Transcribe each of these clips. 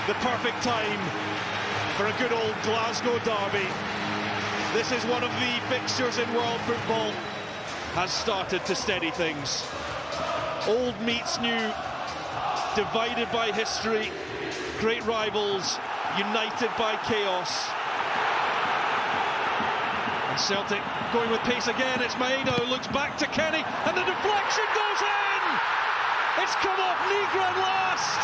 the perfect time for a good old Glasgow derby. This is one of the fixtures in world football. Has started to steady things. Old meets new, divided by history, great rivals, united by chaos. And Celtic going with pace again. It's Maeda who looks back to Kenny, and the deflection goes in! It's come off Nygren last!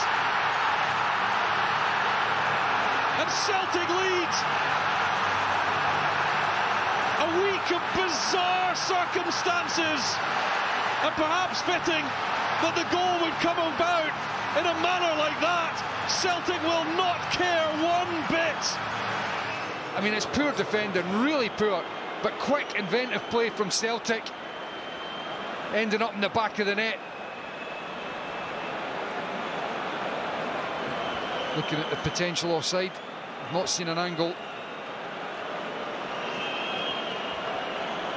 And Celtic lead! A week of bizarre circumstances, and perhaps fitting that the goal would come about in a manner like that. Celtic will not care one bit. I mean, it's poor defending, really poor, but quick, inventive play from Celtic, ending up in the back of the net. Looking at the potential offside, I've not seen an angle.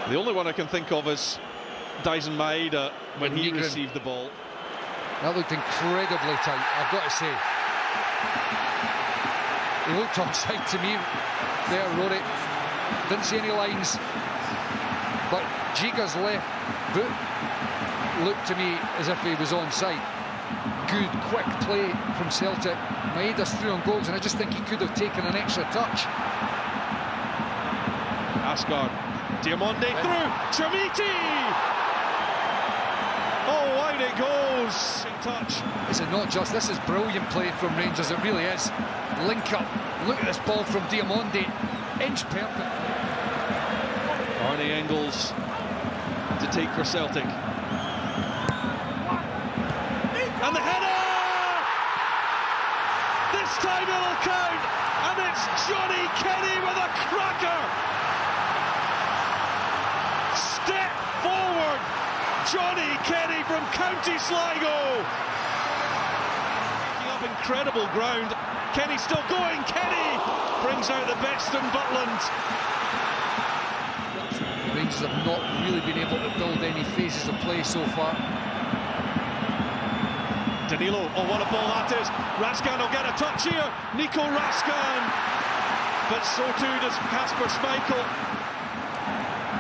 The only one I can think of is Dyson Maeda when he received the ball. That looked incredibly tight, I've got to say. He looked offside to me there, Rory. Didn't see any lines. But Giga's left boot looked to me as if he was onside. Good, quick play from Celtic. Maeda's through on goals, and I just think he could have taken an extra touch. Asgard. Diamonde through, Chamiti! Oh, wide it goes! In touch. Is it not just? This is brilliant play from Rangers, it really is. Link up, look at this ball from Diamonde. Inch perfect. Arnie Engels to take for Celtic. And the header! This time it'll count! And it's Johnny Kenny with a cracker! Step forward, Johnny Kenny from County Sligo. Picking up incredible ground. Kenny still going. Kenny brings out the best in Butland. Rangers have not really been able to build any phases of play so far. Danilo, oh what a ball that is. Raskan will get a touch here. Nico Raskan. But so too does Kasper Schmeichel.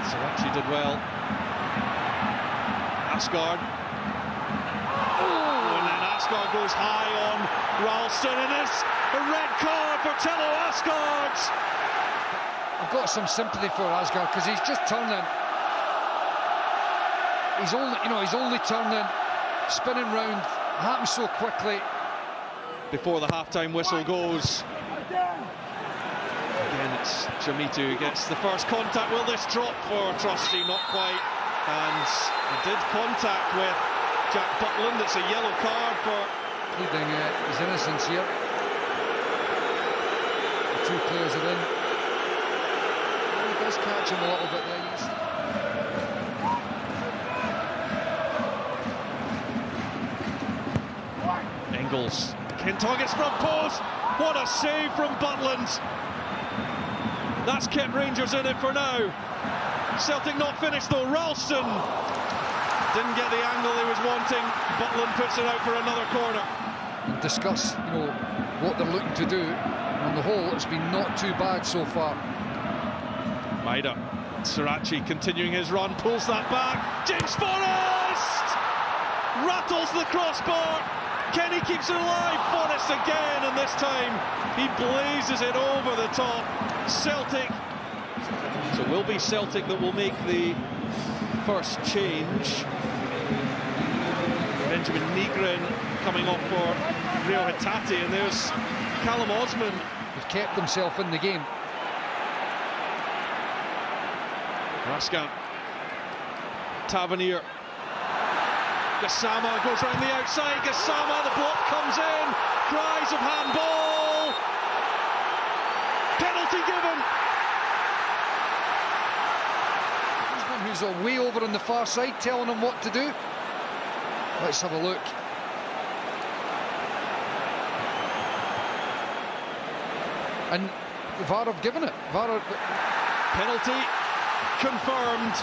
Sarachi did well. Asgard. Oh, and then Asgard goes high on Ralston, and it's a red card for Tello Asgard. I've got some sympathy for Asgard because he's just turning. He's only turning, spinning round. Happens so quickly. Before the half-time whistle goes. Again, it's Jamitu who gets the first contact. Will this drop for Trusty? Not quite. And he did contact with Jack Butland. It's a yellow card for... Pleading his innocence here. The two players are in. He does catch him a little bit there, yes. Engels. Kintarget's front post. What a save from Butland. That's kept Rangers in it for now. Celtic not finished though. Ralston didn't get the angle he was wanting. Butland puts it out for another corner. And discuss, what they're looking to do. On the whole, it's been not too bad so far. Maeda. Sarachi continuing his run, pulls that back. James Forrest rattles the crossbar. Kenny keeps it alive. Forrest again, and this time he blazes it over the top. Celtic. So it will be Celtic that will make the first change. Benjamin Nygren coming off for Rio Hatate, and there's Callum Osman. He's kept himself in the game. Raskan. Tavernier. Gassama goes around the outside. Gassama, the block comes in. Cries of handball. Penalty given. Who's way over on the far side telling him what to do. Let's have a look. And VAR have given it. VAR have... Penalty. confirmed.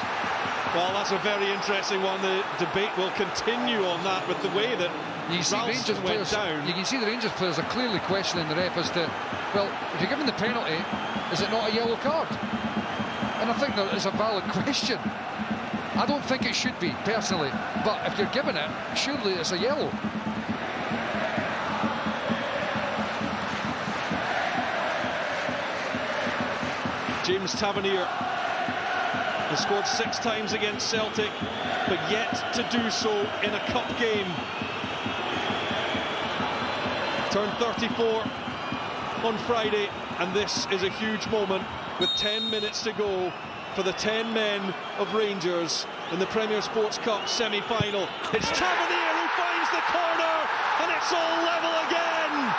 Well, that's a very interesting one. The debate will continue on that with the way that Ralston went down. You can see the Rangers players are clearly questioning the ref as to, well, if you're given the penalty, is it not a yellow card? And I think that is a valid question. I don't think it should be, personally, but if you're given it, surely it's a yellow. James Tavernier has scored 6 times against Celtic, but yet to do so in a cup game. Turned 34 on Friday, and this is a huge moment with 10 minutes to go for the 10 men of Rangers in the Premier Sports Cup semi-final. It's Tavernier who finds the corner, and it's all level again.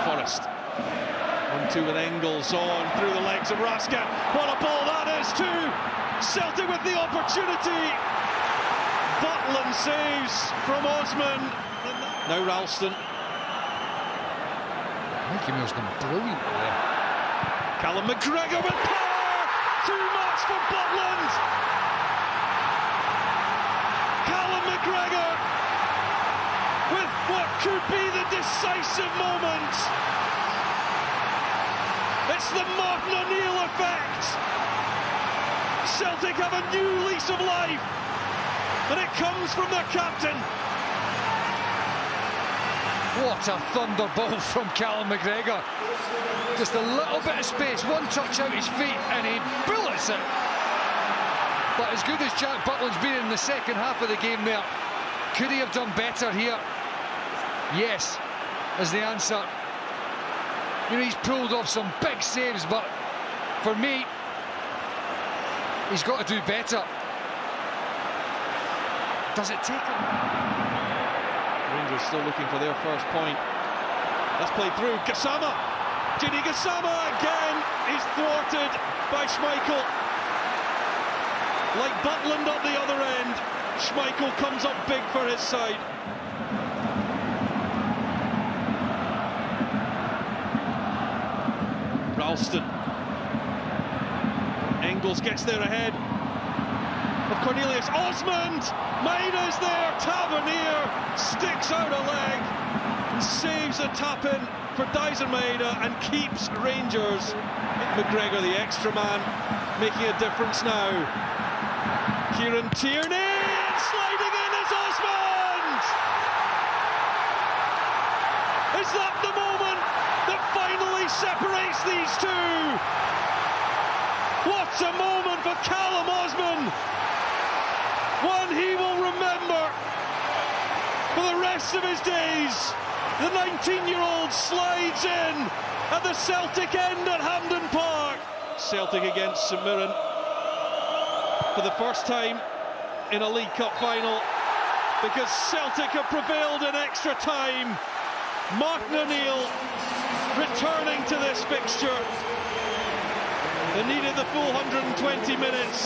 Forrest. 1-2 with Engels on through the legs of Raskin. What a ball that is too! Celtic with the opportunity. Butland saves from Osman. Now Ralston. I think he was done brilliant there. Callum McGregor with power! Too much for Butland! Callum McGregor with what could be the decisive moment. It's the Martin O'Neill effect. Celtic have a new lease of life, and it comes from their captain. What a thunderbolt from Callum McGregor. Just a little bit of space, one touch out his feet, and he bullets it. But as good as Jack Butland's been in the second half of the game there, could he have done better here? Yes, is the answer. You know, he's pulled off some big saves, but for me, he's got to do better. Does it take him? Rangers still looking for their first point. That's played through. Gassama! Gini Gassama again! He's thwarted by Schmeichel. Like Butland at the other end, Schmeichel comes up big for his side. Ralston. Engels gets there ahead of Cornelius. Osmond! Maeda's there. Tavernier sticks out a leg and saves a tap-in for Dyson Maeda and keeps Rangers. McGregor, the extra man, making a difference now. Kieran Tierney, and sliding in is Osmond! Is that the moment that finally separates these two? What a moment for Callum Osman! One he will remember for the rest of his days. The 19-year-old slides in at the Celtic end at Hampden Park. Celtic against St Mirren for the first time in a League Cup final, because Celtic have prevailed in extra time. Martin O'Neill returning to this fixture. They needed the full 120 minutes.